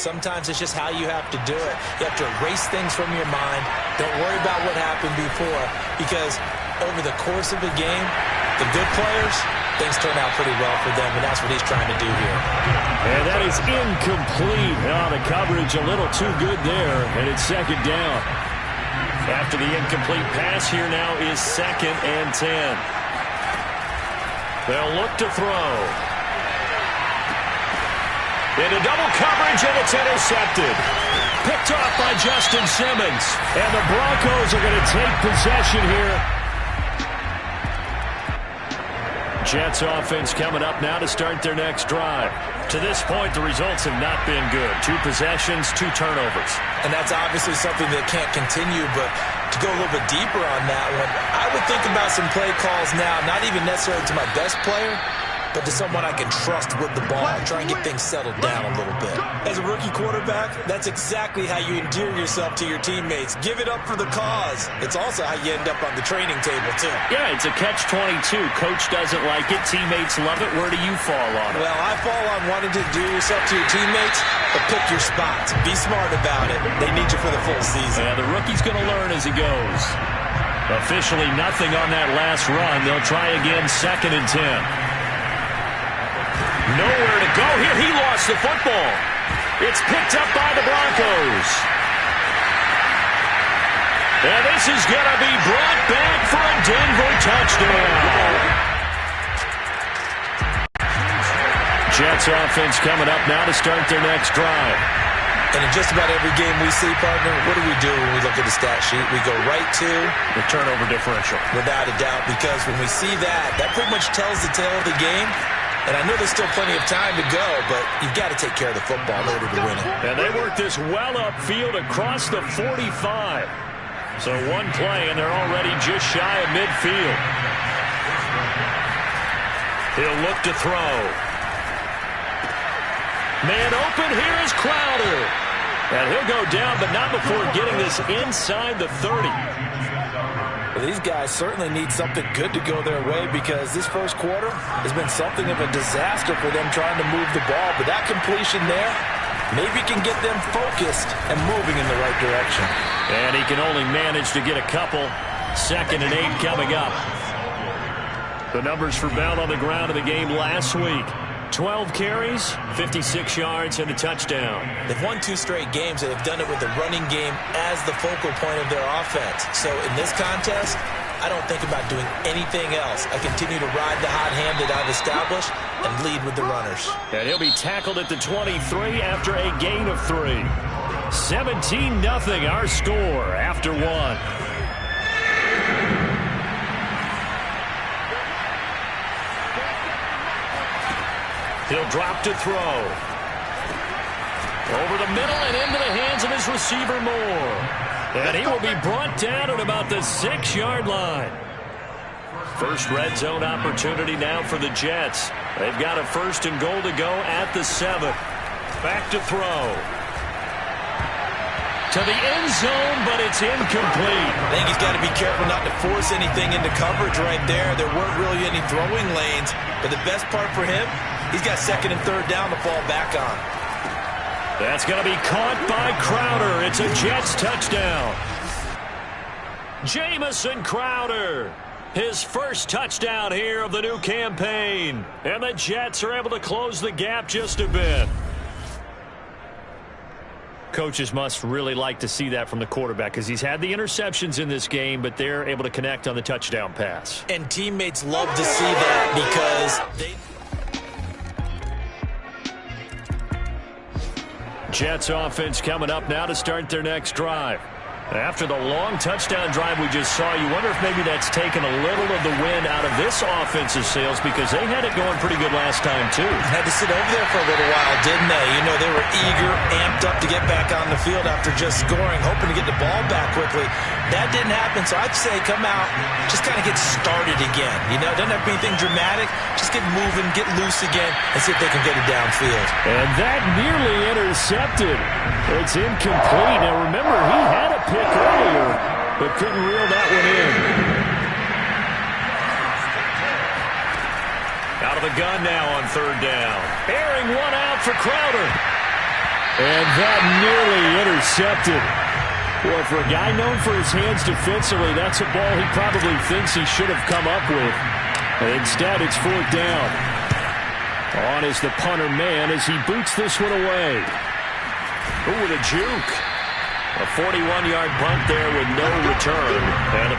Sometimes it's just how you have to do it. You have to erase things from your mind. Don't worry about what happened before, because over the course of a game, the good players, things turn out pretty well for them, and that's what he's trying to do here. And that is incomplete. The coverage a little too good there, and it's second down. After the incomplete pass, here now is 2nd and 10. They'll look to throw. Into double coverage, and it's intercepted. Picked off by Justin Simmons. And the Broncos are going to take possession here. Jets offense coming up now to start their next drive. To this point, the results have not been good. 2 possessions, 2 turnovers. And that's obviously something that can't continue, but to go a little bit deeper on that one, I would think about some play calls now, not even necessarily to my best player, but to someone I can trust with the ball and try and get things settled down a little bit. As a rookie quarterback, that's exactly how you endear yourself to your teammates. Give it up for the cause. It's also how you end up on the training table, too. Yeah, it's a catch-22. Coach doesn't like it. Teammates love it. Where do you fall on it? Well, I fall on wanting to do yourself to your teammates, but pick your spots. Be smart about it. They need you for the full season. Yeah, the rookie's going to learn as he goes. Officially nothing on that last run. They'll try again, 2nd and 10. Nowhere to go here. He lost the football. It's picked up by the Broncos. And this is going to be brought back for a Denver touchdown. Jets offense coming up now to start their next drive. And in just about every game we see, partner, what do we do when we look at the stat sheet? We go right to the turnover differential. Without a doubt, because when we see that, that pretty much tells the tale of the game. And I know there's still plenty of time to go, but you've got to take care of the football in order to win it. And they work this well upfield across the 45. So one play, and they're already just shy of midfield. He'll look to throw. Man open, here is Crowder. And he'll go down, but not before getting this inside the 30. Well, these guys certainly need something good to go their way, because this first quarter has been something of a disaster for them trying to move the ball. But that completion there maybe can get them focused and moving in the right direction. And he can only manage to get a couple. 2nd and 8 coming up. The numbers for Bell on the ground in the game last week. 12 carries, 56 yards, and a touchdown. They've won 2 straight games, and they've done it with the running game as the focal point of their offense. So in this contest, I don't think about doing anything else. I continue to ride the hot hand that I've established and lead with the runners. And he'll be tackled at the 23 after a gain of 3. 17-0 our score after 1. He'll drop to throw. Over the middle and into the hands of his receiver Moore. And he will be brought down at about the 6-yard line. First red zone opportunity now for the Jets. They've got a 1st and goal to go at the 7. Back to throw. To the end zone, but it's incomplete. I think he's got to be careful not to force anything into coverage right there. There weren't really any throwing lanes. But the best part for him, he's got 2nd and 3rd down to fall back on. That's going to be caught by Crowder. It's a Jets touchdown. Jamison Crowder. His first touchdown here of the new campaign. And the Jets are able to close the gap just a bit. Coaches must really like to see that from the quarterback, because he's had the interceptions in this game, but they're able to connect on the touchdown pass. And teammates love to see that, because they... Jets offense coming up now to start their next drive. After the long touchdown drive we just saw, you wonder if maybe that's taken a little of the wind out of this offensive sails, because they had it going pretty good last time, too. Had to sit over there for a little while, didn't they? You know, they were eager, amped up to get back on the field after just scoring, hoping to get the ball back quickly. That didn't happen, so I'd say come out, just kind of get started again. You know, doesn't have to be anything dramatic. Just get moving, get loose again, and see if they can get it downfield. And that nearly intercepted. It's incomplete. Now, remember, he had a pick earlier, but couldn't reel that one in. Out of the gun now on 3rd down. Airing one out for Crowder. And that nearly intercepted. Well, for a guy known for his hands defensively, that's a ball he probably thinks he should have come up with. Instead, it's fourth down. On is the punter man as he boots this one away. Ooh, with a juke. A 41-yard punt there with no return. And the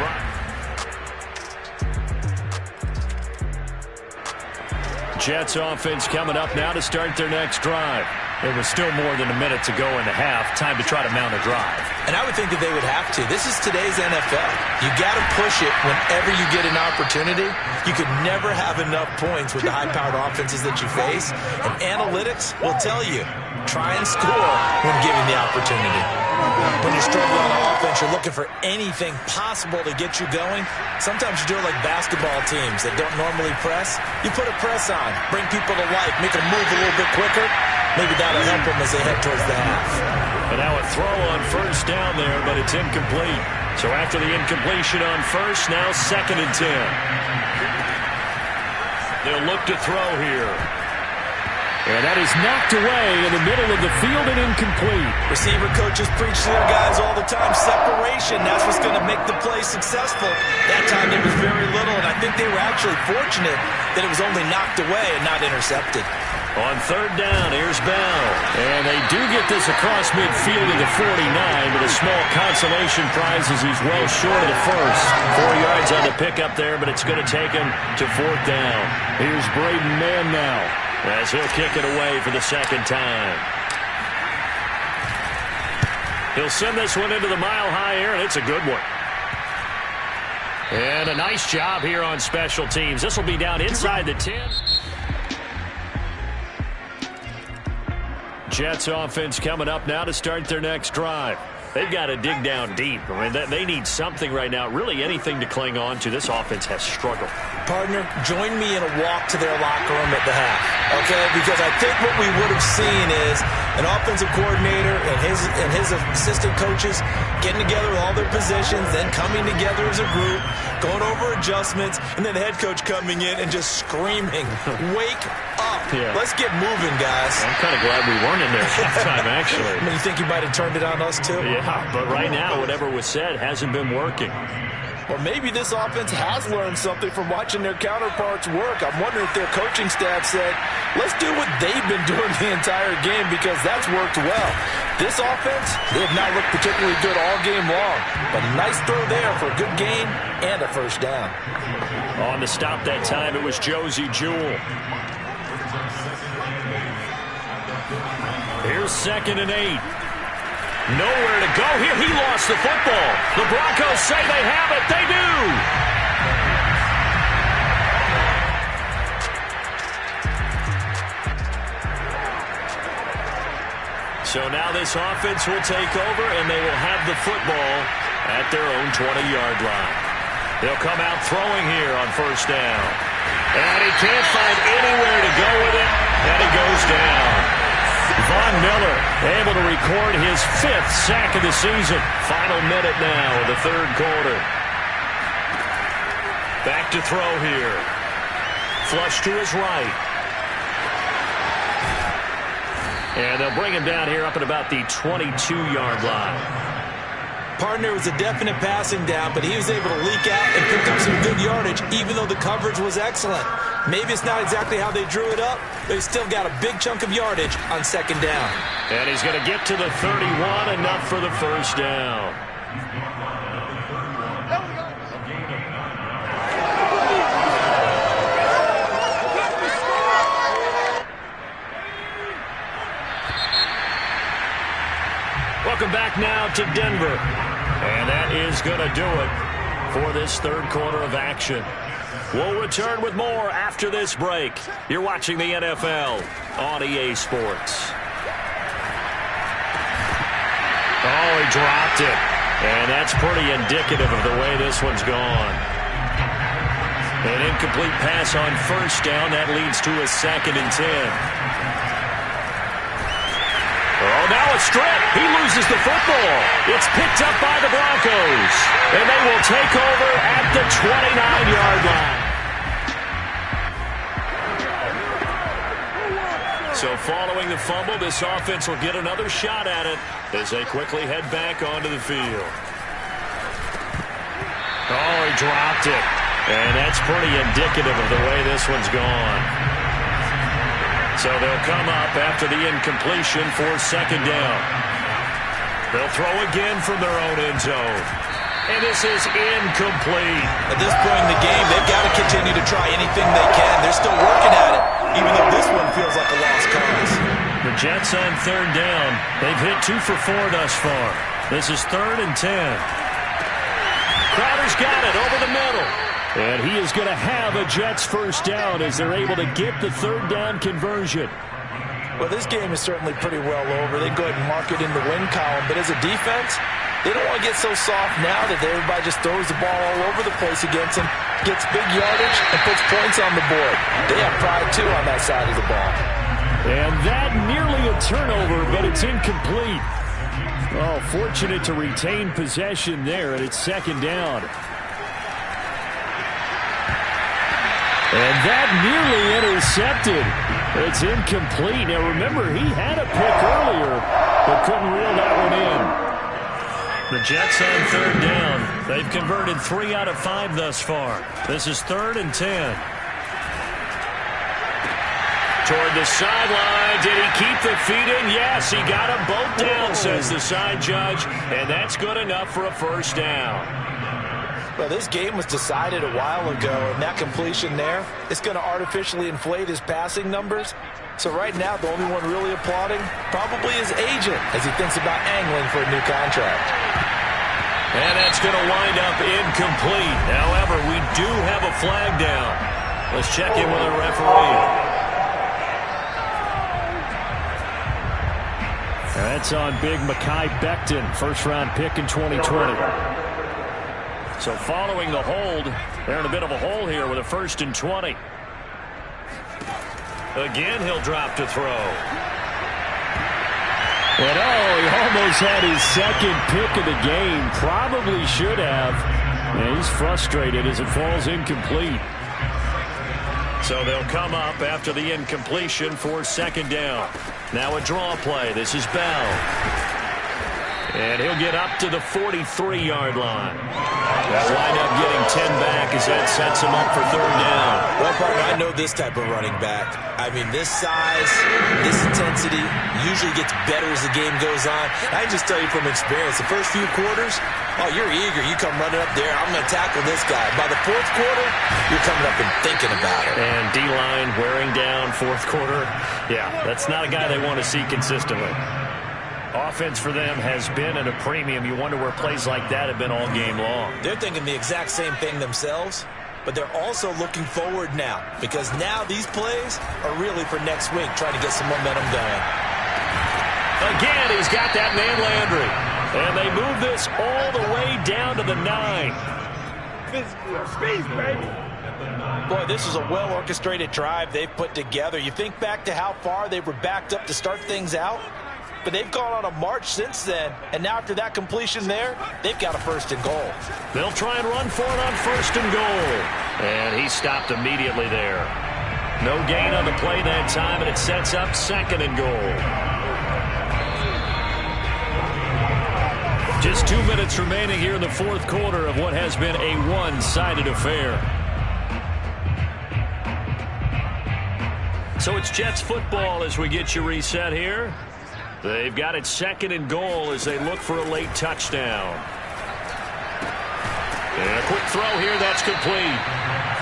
Jets offense coming up now to start their next drive. There was still more than a minute to go in the half. Time to try to mount a drive. And I would think that they would have to. This is today's NFL. You got to push it whenever you get an opportunity. You could never have enough points with the high-powered offenses that you face. And analytics will tell you, try and score when given the opportunity. When you're struggling on offense, you're looking for anything possible to get you going. Sometimes you do it like basketball teams that don't normally press. You put a press on, bring people to life, make them move a little bit quicker. Maybe that'll help them as they head towards the half. And now a throw on first down there, but it's incomplete. So after the incompletion on first, now 2nd and 10. They'll look to throw here. And that is knocked away in the middle of the field and incomplete. Receiver coaches preach to their guys all the time. Separation, that's what's going to make the play successful. That time there was very little, and I think they were actually fortunate that it was only knocked away and not intercepted. On third down, here's Bell. And they do get this across midfield to the 49 with a small consolation prize as he's well short of the first. 4 yards on the pickup there, but it's going to take him to fourth down. Here's Braden Mann now as he'll kick it away for the second time. He'll send this one into the mile-high air, and it's a good one. And a nice job here on special teams. This will be down inside the 10. Jets offense coming up now to start their next drive. They've got to dig down deep. I mean, they need something right now, really anything to cling on to. This offense has struggled. Partner, join me in a walk to their locker room at the half, okay? Because I think what we would have seen is an offensive coordinator and his assistant coaches getting together with all their positions, then coming together as a group, going over adjustments, and then the head coach coming in and just screaming, wake up. Yeah. Let's get moving, guys. I'm kind of glad we weren't in there at halftime, actually. I mean, you think he might have turned it on us, too? Yeah, but right now, whatever was said hasn't been working. Or maybe this offense has learned something from watching their counterparts work. I'm wondering if their coaching staff said, let's do what they've been doing the entire game because that's worked well. This offense, they have not looked particularly good all game long. But a nice throw there for a good gain and a first down. On the stop that time, it was Josey Jewell. Here's 2nd and 8. Nowhere to go here. He lost the football. The Broncos say they have it. They do. So now this offense will take over, and they will have the football at their own 20-yard line. They'll come out throwing here on first down. And he can't find anywhere to go with it, and he goes down. Von Miller able to record his 5th sack of the season. Final minute now of the third quarter. Back to throw here. Flush to his right. And they'll bring him down here up at about the 22-yard line. Partner was a definite passing down, but he was able to leak out and pick up some good yardage, even though the coverage was excellent. Maybe it's not exactly how they drew it up, but he's still got a big chunk of yardage on second down. And he's going to get to the 31, enough for the first down. Welcome back now to Denver. And that is going to do it for this third quarter of action. We'll return with more after this break. You're watching the NFL on EA Sports. Oh, he dropped it. And that's pretty indicative of the way this one's gone. An incomplete pass on first down. That leads to a 2nd and 10. Oh, now a strip. He loses the football. It's picked up by the Broncos. And they will take over at the 29-yard line. So following the fumble, this offense will get another shot at it as they quickly head back onto the field. Oh, he dropped it. And that's pretty indicative of the way this one's gone. So they'll come up after the incompletion for second down. They'll throw again from their own end zone. And this is incomplete. At this point in the game, they've got to continue to try anything they can. They're still working at it, even though this one feels like a lost cause. The Jets on third down. They've hit 2 for 4 thus far. This is 3rd and 10. Crowder's got it over the middle. And he is going to have a Jets first down as they're able to get the third down conversion. Well, this game is certainly pretty well over. They can go ahead and mark it in the win column. But as a defense, they don't want to get so soft now that everybody just throws the ball all over the place against them, gets big yardage, and puts points on the board. They have pride, too, on that side of the ball. And that nearly a turnover, but it's incomplete. Oh, fortunate to retain possession there, and it's second down. And that nearly intercepted. It's incomplete. Now, remember, he had a pick earlier, but couldn't reel that one in. The Jets on third down. They've converted 3 out of 5 thus far. This is 3rd and 10. Toward the sideline. Did he keep the feet in? Yes, he got them both down, says the side judge. And that's good enough for a first down. Well, this game was decided a while ago, and that completion there, it's going to artificially inflate his passing numbers. So right now, the only one really applauding probably his agent as he thinks about angling for a new contract. And that's going to wind up incomplete. However, we do have a flag down. Let's check in with the referee. That's on big Mekhi Becton, first-round pick in 2020. So following the hold, they're in a bit of a hole here with a 1st and 20. Again, he'll drop to throw. And he almost had his second pick of the game. Probably should have. And he's frustrated as it falls incomplete. So they'll come up after the incompletion for second down. Now a draw play. This is Bell. And he'll get up to the 43-yard line. They'll wind up getting 10 back as that sets him up for third down. Well, partner, I know this type of running back. I mean, this size, this intensity usually gets better as the game goes on. I can just tell you from experience, the first few quarters, you're eager. You come running up there, I'm going to tackle this guy. By the 4th quarter, you're coming up and thinking about it. And D-line wearing down 4th quarter. Yeah, that's not a guy they want to see consistently. Offense for them has been at a premium. You wonder where plays like that have been all game long. They're thinking the exact same thing themselves, but they're also looking forward now because now these plays are really for next week, trying to get some momentum going. Again, he's got that man Landry. And they move this all the way down to the 9. Speed, baby. Boy, this is a well-orchestrated drive they've put together. You think back to how far they were backed up to start things out, but they've gone on a march since then, and now after that completion there, they've got a 1st and goal. They'll try and run for it on 1st and goal. And he stopped immediately there. No gain on the play that time, and it sets up 2nd and goal. Just 2 minutes remaining here in the 4th quarter of what has been a one-sided affair. So it's Jets football as we get you reset here. They've got it 2nd and goal as they look for a late touchdown. And a quick throw here, that's complete.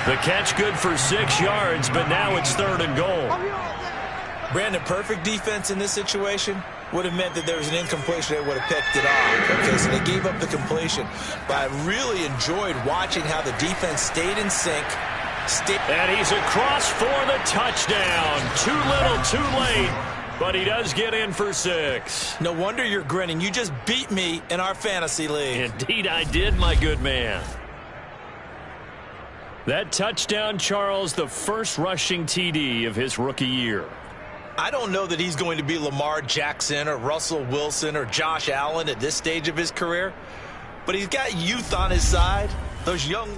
The catch good for 6 yards, but now it's 3rd and goal. Brandon, perfect defense in this situation would have meant that there was an incompletion. They would have picked it off. Okay, so they gave up the completion. But I really enjoyed watching how the defense stayed in sync. And he's across for the touchdown. Too little, too late. But he does get in for 6. No wonder you're grinning. You just beat me in our fantasy league. Indeed I did, my good man. That touchdown, Charles, the first rushing TD of his rookie year. I don't know that he's going to be Lamar Jackson or Russell Wilson or Josh Allen at this stage of his career, but he's got youth on his side. Those young...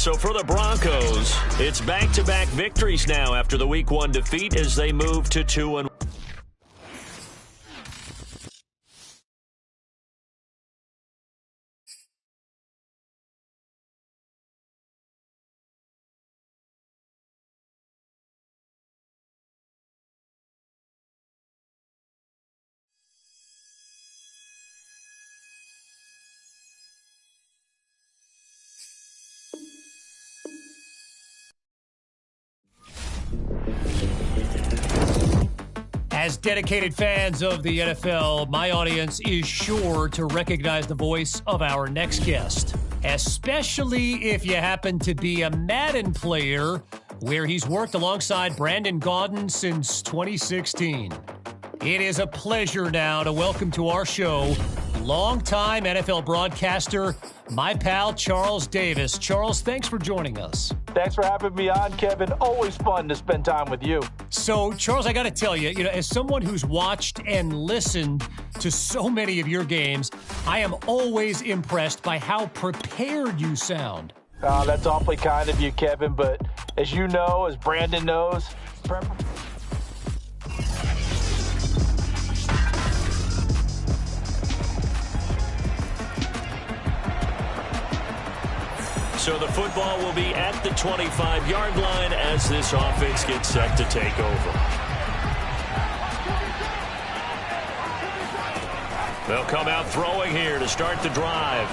So for the Broncos, it's back-to-back victories now after the Week 1 defeat as they move to 2-1. As dedicated fans of the NFL, my audience is sure to recognize the voice of our next guest, especially if you happen to be a Madden player where he's worked alongside Brandon Gaudin since 2016. It is a pleasure now to welcome to our show longtime NFL broadcaster, my pal Charles Davis. Charles, thanks for joining us. Thanks for having me on, Kevin. Always fun to spend time with you. So, Charles, I got to tell you, as someone who's watched and listened to so many of your games, I am always impressed by how prepared you sound. That's awfully kind of you, Kevin, but as you know, as Brandon knows, So the football will be at the 25-yard line as this offense gets set to take over. They'll come out throwing here to start the drive.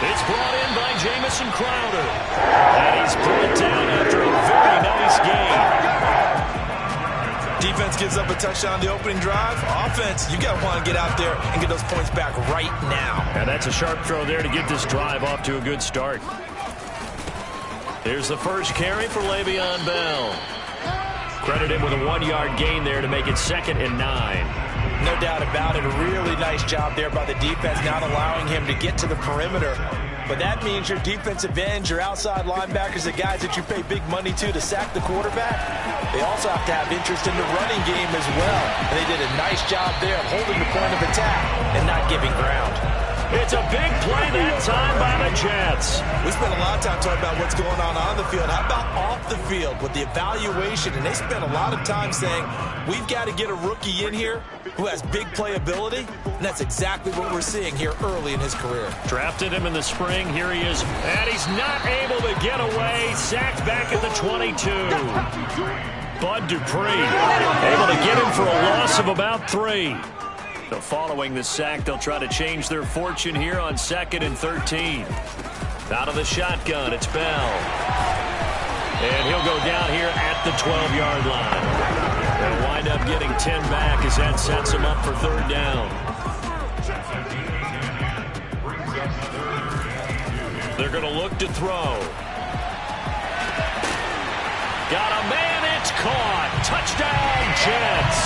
It's brought in by Jamison Crowder. And he's brought down after a very nice game. Defense gives up a touchdown the opening drive. Offense, you got to want to get out there and get those points back right now. And that's a sharp throw there to get this drive off to a good start. Here's the first carry for Le'Veon Bell. Credit him with a 1-yard gain there to make it 2nd and 9. No doubt about it. A really nice job there by the defense, not allowing him to get to the perimeter. But that means your defensive ends, your outside linebackers, the guys that you pay big money to sack the quarterback, they also have to have interest in the running game as well. And they did a nice job there of holding the point of attack and not giving ground. It's a big play that time by the Jets. We spent a lot of time talking about what's going on the field. How about off the field with the evaluation? And they spent a lot of time saying, we've got to get a rookie in here who has big playability. And that's exactly what we're seeing here early in his career. Drafted him in the spring. Here he is. And he's not able to get away. Sacked back at the 22. Bud Dupree able to get him for a loss of about 3. So following the sack, they'll try to change their fortune here on 2nd and 13. Out of the shotgun, it's Bell. And he'll go down here at the 12-yard line. They'll wind up getting 10 back as that sets him up for 3rd down. They're going to look to throw. Got a man, it's caught. Touchdown, Jets.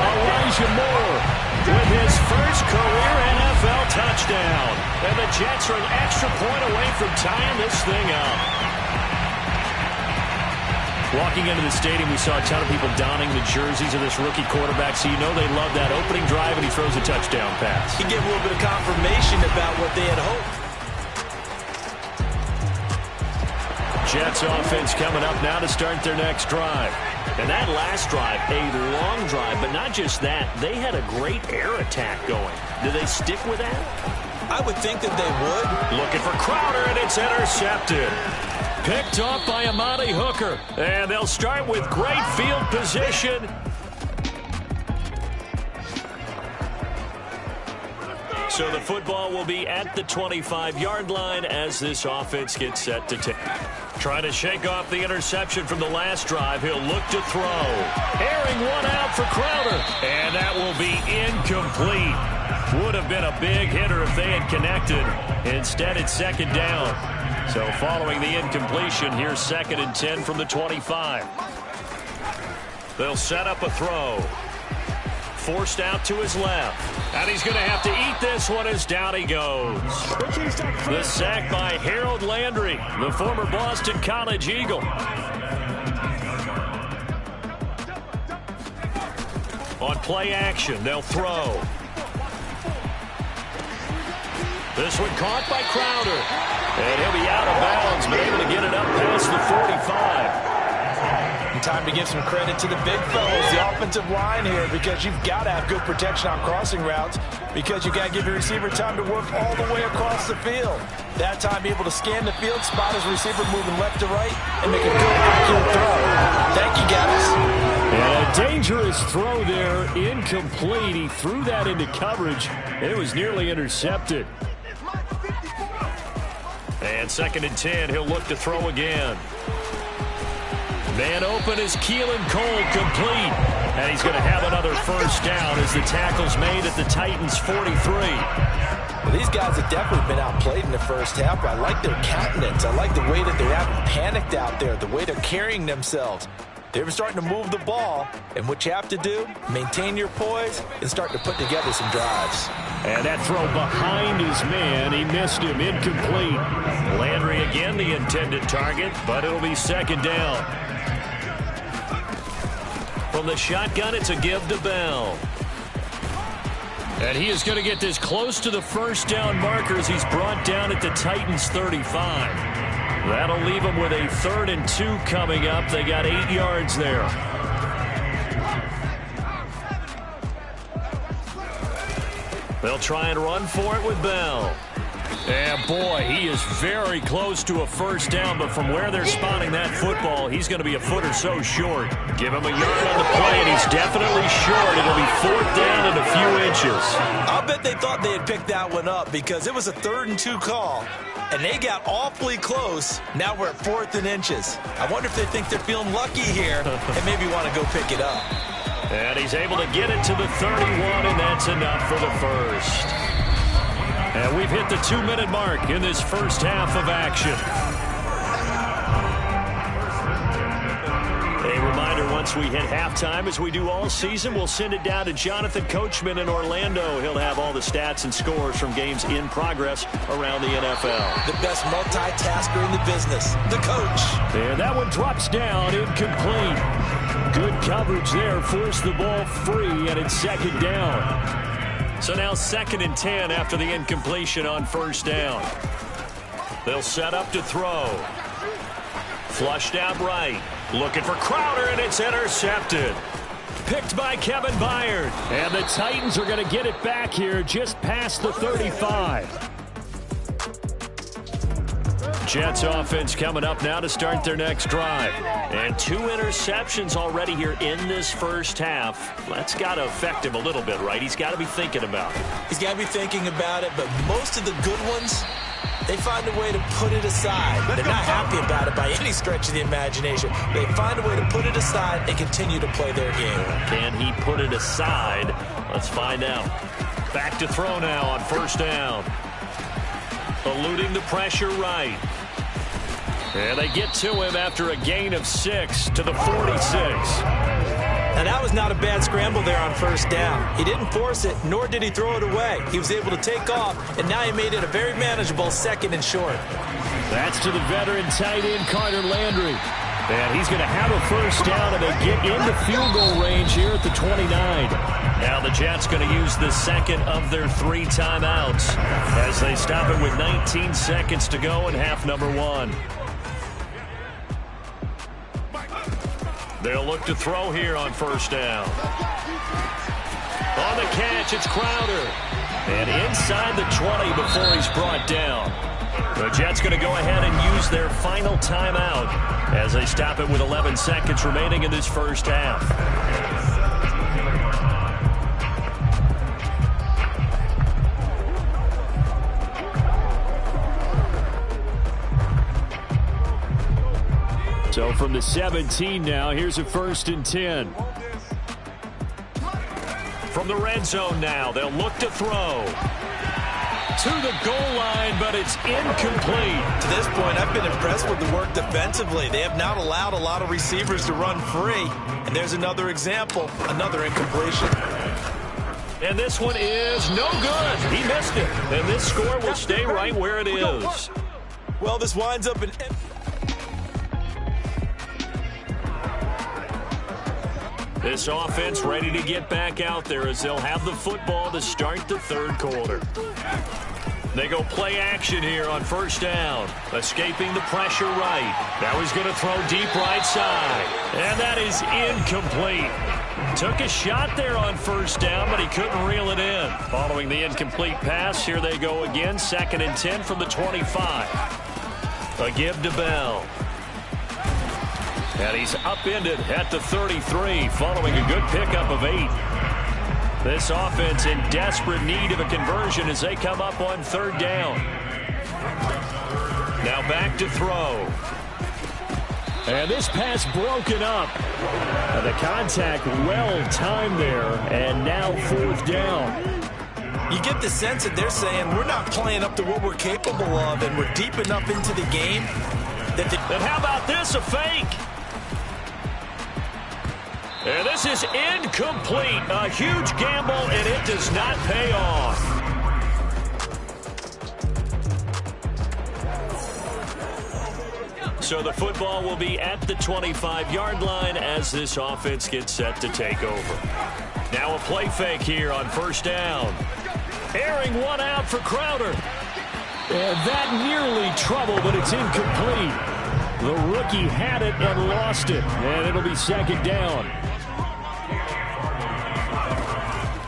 Elijah Moore with his first career NFL touchdown. And the Jets are an extra point away from tying this thing up. Walking into the stadium, we saw a ton of people donning the jerseys of this rookie quarterback, so you know they love that opening drive, and he throws a touchdown pass. He gave a little bit of confirmation about what they had hoped. Jets offense coming up now to start their next drive. And that last drive, a long drive, but not just that. They had a great air attack going. Do they stick with that? I would think that they would. Looking for Crowder, and it's intercepted. Picked off by Amani Hooker. And they'll start with great field position. So the football will be at the 25-yard line as this offense gets set to take. Trying to shake off the interception from the last drive. He'll look to throw. Airing one out for Crowder. And that will be incomplete. Would have been a big hitter if they had connected. Instead, it's 2nd down. So following the incompletion, here's 2nd and 10 from the 25. They'll set up a throw. Forced out to his left. And he's going to have to eat this one as down he goes. The sack by Harold Landry, the former Boston College Eagle. On play action, they'll throw. This one caught by Crowder. And he'll be out of bounds, but able to get it up past the 45. And time to give some credit to the big fellas, the offensive line here, because you've got to have good protection on crossing routes, because you got to give your receiver time to work all the way across the field. That time, be able to scan the field, spot his receiver moving left to right, and make a good, accurate throw. Thank you, guys. And a dangerous throw there, incomplete. He threw that into coverage. It was nearly intercepted. And 2nd and 10, he'll look to throw again. Man open is Keelan Cole, complete. And he's going to have another first down as the tackle's made at the Titans' 43. Well, these guys have definitely been outplayed in the first half. I like their countenance. I like the way that they haven't panicked out there, the way they're carrying themselves. They were starting to move the ball, and what you have to do, maintain your poise and start to put together some drives. And that throw behind his man, he missed him, incomplete. Landry again the intended target, but it'll be 2nd down. From the shotgun, it's a give to Bell. And he is going to get this close to the first down markers. He's brought down at the Titans' 35. That'll leave him with a 3rd and 2 coming up. They got 8 yards there. They'll try and run for it with Bell. And boy, he is very close to a first down, but from where they're spotting that football, he's going to be a foot or so short. Give him a yard on the play, and he's definitely short. It'll be 4th down and a few inches. I'll bet they thought they had picked that one up because it was a 3rd and 2 call, and they got awfully close. Now we're at 4th and inches. I wonder if they think they're feeling lucky here and maybe want to go pick it up. And he's able to get it to the 31, and that's enough for the first. And we've hit the 2-minute mark in this first half of action. A reminder, once we hit halftime, as we do all season, we'll send it down to Jonathan Coachman in Orlando. He'll have all the stats and scores from games in progress around the NFL. The best multitasker in the business, the coach. And that one drops down, incomplete. Good coverage there, forced the ball free, and it's 2nd down. So now 2nd and 10 after the incompletion on first down. They'll set up to throw. Flushed out right. Looking for Crowder, and it's intercepted. Picked by Kevin Byard. And the Titans are going to get it back here just past the 35. Jets offense coming up now to start their next drive. And 2 interceptions already here in this first half. That's got to affect him a little bit, right? He's got to be thinking about it. He's got to be thinking about it, but most of the good ones, they find a way to put it aside. They're not happy about it by any stretch of the imagination. They find a way to put it aside and continue to play their game. Can he put it aside? Let's find out. Back to throw now on first down. Eluding the pressure right. And they get to him after a gain of 6 to the 46. Now, that was not a bad scramble there on first down. He didn't force it, nor did he throw it away. He was able to take off, and now he made it a very manageable 2nd and short. That's to the veteran tight end, Carter Landry. And he's going to have a first down, and they get into field goal range here at the 29. Now the Jets going to use the 2nd of their 3 timeouts as they stop it with 19 seconds to go in half number 1. They'll look to throw here on first down. On the catch, it's Crowder. And inside the 20 before he's brought down. The Jets going to go ahead and use their final timeout as they stop it with 11 seconds remaining in this first half. So from the 17 now, here's a 1st and 10. From the red zone now, they'll look to throw. To the goal line, but it's incomplete. To this point, I've been impressed with the work defensively. They have not allowed a lot of receivers to run free. And there's another example, another incompletion. And this one is no good. He missed it. And this score will stay right where it is. Well, this winds up in... This offense ready to get back out there as they'll have the football to start the 3rd quarter. They go play action here on first down. Escaping the pressure right. Now he's going to throw deep right side. And that is incomplete. Took a shot there on first down, but he couldn't reel it in. Following the incomplete pass, here they go again. 2nd and 10 from the 25. A give to Bell. And he's upended at the 33 following a good pickup of 8. This offense in desperate need of a conversion as they come up on 3rd down. Now back to throw. And this pass broken up. And the contact well timed there. And now 4th down. You get the sense that they're saying we're not playing up to what we're capable of, and we're deep enough into the game that And how about this, a fake? And this is incomplete. A huge gamble, and it does not pay off. So the football will be at the 25-yard line as this offense gets set to take over. Now a play fake here on first down. Airing one out for Crowder. And that nearly trouble, but it's incomplete. The rookie had it and lost it. And it'll be 2nd down.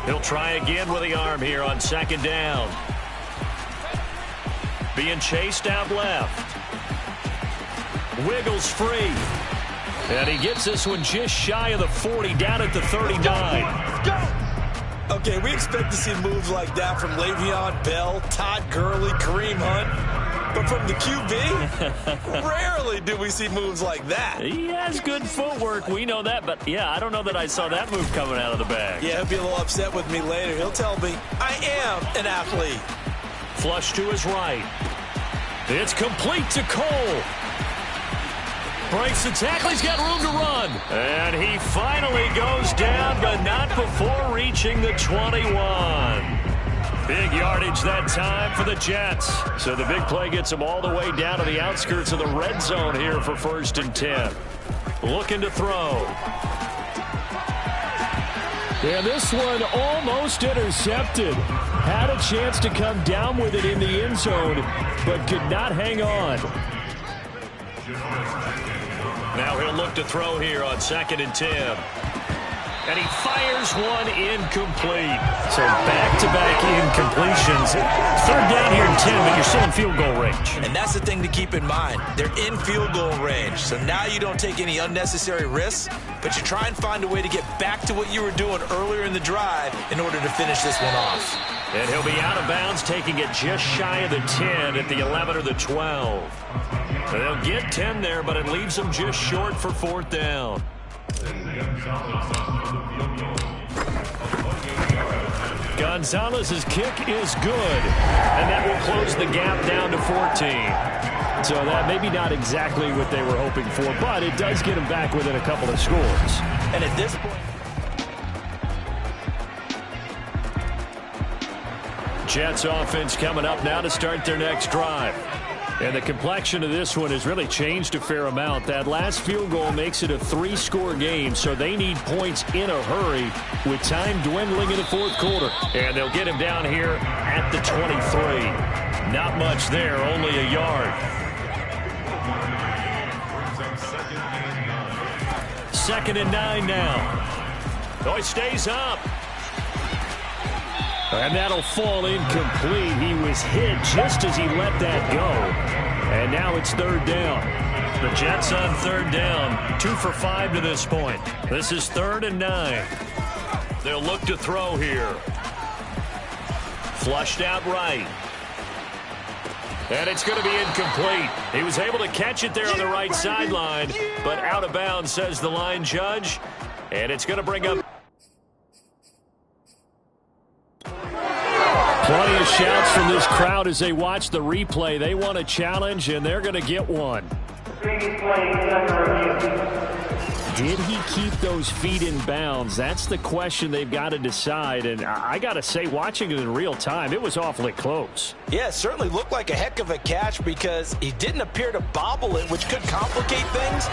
He'll try again with the arm here on 2nd down. Being chased out left. Wiggles free. And he gets this one just shy of the 40, down at the 39. Go! Okay, we expect to see moves like that from Le'Veon Bell, Todd Gurley, Kareem Hunt. But from the QB, rarely do we see moves like that. He has good footwork. We know that. But, yeah, I don't know that I saw that move coming out of the bag. Yeah, he'll be a little upset with me later. He'll tell me, I am an athlete. Flush to his right. It's complete to Cole. Breaks the tackle. He's got room to run. And he finally goes down, but not before reaching the 21. Big yardage that time for the Jets. So the big play gets them all the way down to the outskirts of the red zone here for 1st and 10. Looking to throw. And this one almost intercepted. Had a chance to come down with it in the end zone, but could not hang on. Now he'll look to throw here on 2nd and 10. And he fires one incomplete. So back-to-back incompletions. 3rd down here in 10, but you're still in field goal range. And that's the thing to keep in mind. They're in field goal range. So now you don't take any unnecessary risks, but you try and find a way to get back to what you were doing earlier in the drive in order to finish this one off. And he'll be out of bounds, taking it just shy of the 10 at the 11 or the 12. They'll get 10 there, but it leaves them just short for 4th down. Gonzalez's kick is good, and that will close the gap down to 14. So that maybe not exactly what they were hoping for, but it does get them back within a couple of scores. And at this point, Jets offense coming up now to start their next drive. And the complexion of this one has really changed a fair amount. That last field goal makes it a 3-score game, so they need points in a hurry with time dwindling in the 4th quarter. And they'll get him down here at the 23. Not much there, only a yard. 2nd and 9 now. Oh, he stays up. And that'll fall incomplete. He was hit just as he let that go. And now it's 3rd down. The Jets on 3rd down. 2 for 5 to this point. This is 3rd and 9. They'll look to throw here. Flushed out right. And it's going to be incomplete. He was able to catch it there on the right sideline, but out of bounds, says the line judge. And it's going to bring up plenty of shouts from this crowd as they watch the replay. They want a challenge, and they're going to get one. Did he keep those feet in bounds? That's the question they've got to decide. And I got to say, watching it in real time, it was awfully close. Yeah, it certainly looked like a heck of a catch because he didn't appear to bobble it, which could complicate things.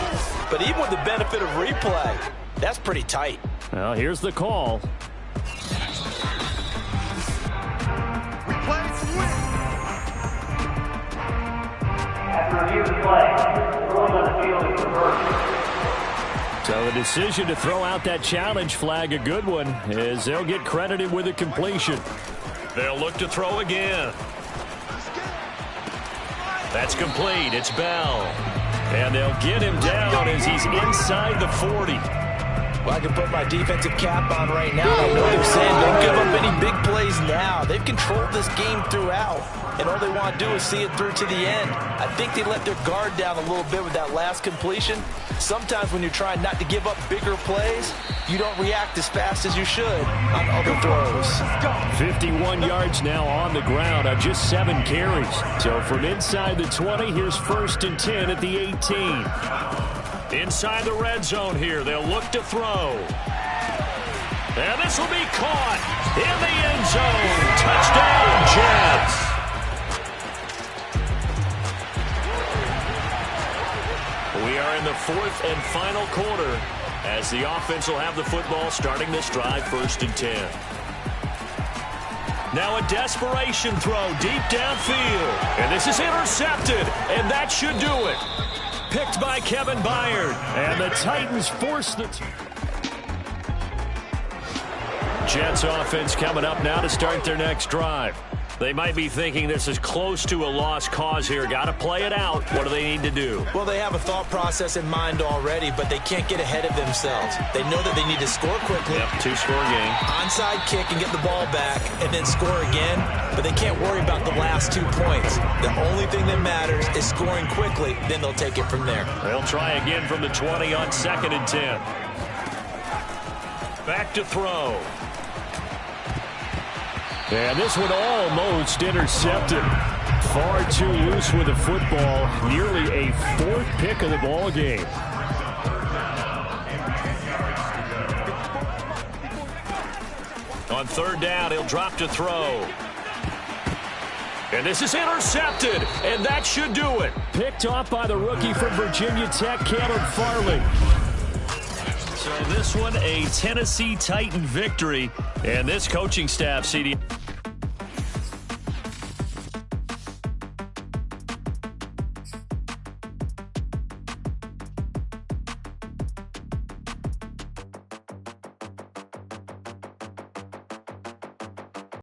But even with the benefit of replay, that's pretty tight. Well, here's the call. So the decision to throw out that challenge flag, a good one, as they'll get credited with a completion. They'll look to throw again. That's complete. It's Bell. And they'll get him down as he's inside the 40. Well, I can put my defensive cap on right now. I know they're saying don't give up any big plays now. They've controlled this game throughout, and all they want to do is see it through to the end. I think they let their guard down a little bit with that last completion. Sometimes when you're trying not to give up bigger plays, you don't react as fast as you should on other throws. 51 yards now on the ground on just 7 carries. So from inside the 20, here's 1st and 10 at the 18. Inside the red zone here, they'll look to throw. And this will be caught in the end zone. Touchdown, Jets. We are in the 4th and final quarter as the offense will have the football starting this drive, 1st and 10. Now a desperation throw deep downfield. And this is intercepted, and that should do it. Picked by Kevin Byard. And the Titans force the... Jets offense coming up now to start their next drive. They might be thinking this is close to a lost cause here. Got to play it out. What do they need to do? Well, they have a thought process in mind already, but they can't get ahead of themselves. They know that they need to score quickly. Yep, 2-score game. Onside kick and get the ball back and then score again, but they can't worry about the last 2 points. The only thing that matters is scoring quickly, then they'll take it from there. They'll try again from the 20 on 2nd and 10. Back to throw. And this one almost intercepted. Far too loose with the football. Nearly a 4th pick of the ball game. On 3rd down, he'll drop to throw. And this is intercepted, and that should do it. Picked off by the rookie from Virginia Tech, Caleb Farley. So this one, a Tennessee Titan victory. And this coaching staff, CD...